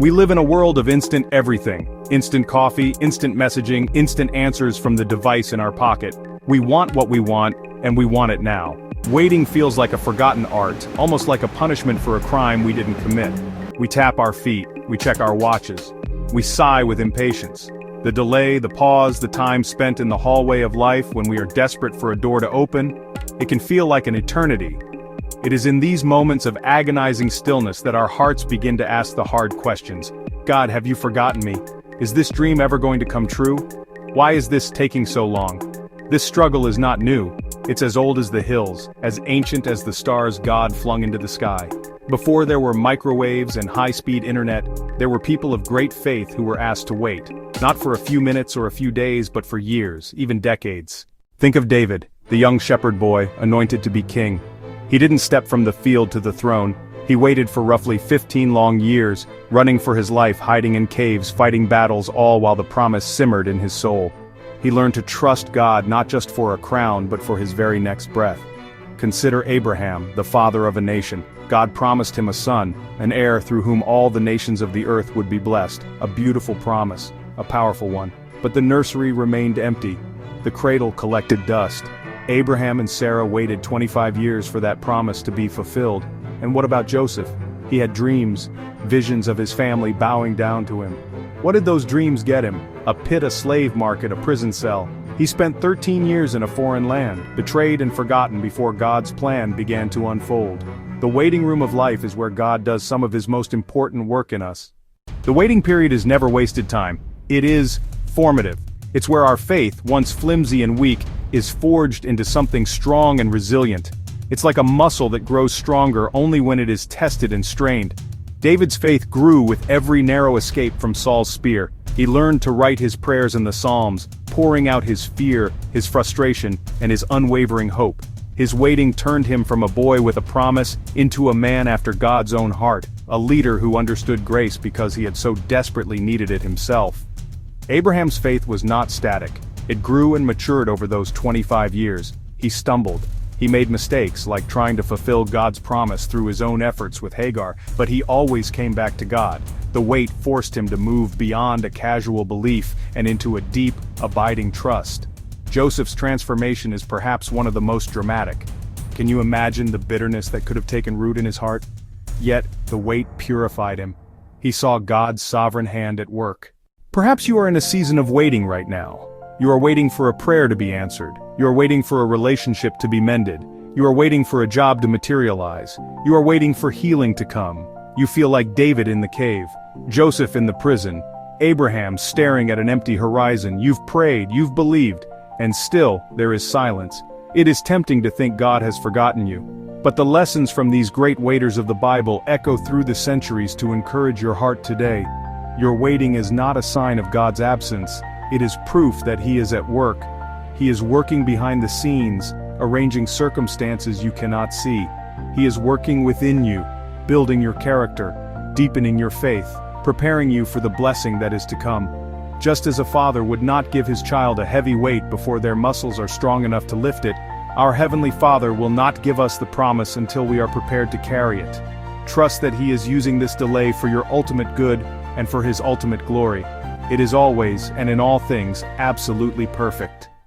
We live in a world of instant everything. Instant coffee, instant messaging, instant answers from the device in our pocket. We want what we want, and we want it now. Waiting feels like a forgotten art, almost like a punishment for a crime we didn't commit. We tap our feet, we check our watches. We sigh with impatience. The delay, the pause, the time spent in the hallway of life when we are desperate for a door to open, it can feel like an eternity. It is in these moments of agonizing stillness that our hearts begin to ask the hard questions. God, have you forgotten me? Is this dream ever going to come true? Why is this taking so long? This struggle is not new. It's as old as the hills, as ancient as the stars God flung into the sky. Before there were microwaves and high-speed internet, there were people of great faith who were asked to wait, not for a few minutes or a few days, but for years, even decades. Think of David, the young shepherd boy, anointed to be king. He didn't step from the field to the throne. He waited for roughly 15 long years, running for his life, hiding in caves, fighting battles, all while the promise simmered in his soul. He learned to trust God not just for a crown, but for his very next breath. Consider Abraham, the father of a nation. God promised him a son, an heir through whom all the nations of the earth would be blessed. A beautiful promise, a powerful one. But the nursery remained empty. The cradle collected dust. Abraham and Sarah waited 25 years for that promise to be fulfilled. And what about Joseph? He had dreams, visions of his family bowing down to him. What did those dreams get him? A pit, a slave market, a prison cell. He spent 13 years in a foreign land, betrayed and forgotten before God's plan began to unfold. The waiting room of life is where God does some of his most important work in us. The waiting period is never wasted time. It is formative. It's where our faith, once flimsy and weak, is forged into something strong and resilient. It's like a muscle that grows stronger only when it is tested and strained. David's faith grew with every narrow escape from Saul's spear. He learned to write his prayers in the Psalms, pouring out his fear, his frustration, and his unwavering hope. His waiting turned him from a boy with a promise into a man after God's own heart, a leader who understood grace because he had so desperately needed it himself. Abraham's faith was not static. It grew and matured over those 25 years. He stumbled. He made mistakes, like trying to fulfill God's promise through his own efforts with Hagar, but he always came back to God. The wait forced him to move beyond a casual belief and into a deep, abiding trust. Joseph's transformation is perhaps one of the most dramatic. Can you imagine the bitterness that could have taken root in his heart? Yet, the wait purified him. He saw God's sovereign hand at work. Perhaps you are in a season of waiting right now. You are waiting for a prayer to be answered. You are waiting for a relationship to be mended. You are waiting for a job to materialize. You are waiting for healing to come. You feel like David in the cave, Joseph in the prison, Abraham staring at an empty horizon. You've prayed, you've believed, and still there is silence. It is tempting to think God has forgotten you. But the lessons from these great waiters of the Bible echo through the centuries to encourage your heart today. Your waiting is not a sign of God's absence. It is proof that He is at work. He is working behind the scenes, arranging circumstances you cannot see. He is working within you, building your character, deepening your faith, preparing you for the blessing that is to come. Just as a father would not give his child a heavy weight before their muscles are strong enough to lift it, our Heavenly Father will not give us the promise until we are prepared to carry it. Trust that He is using this delay for your ultimate good and for His ultimate glory. It is always, and in all things, absolutely perfect.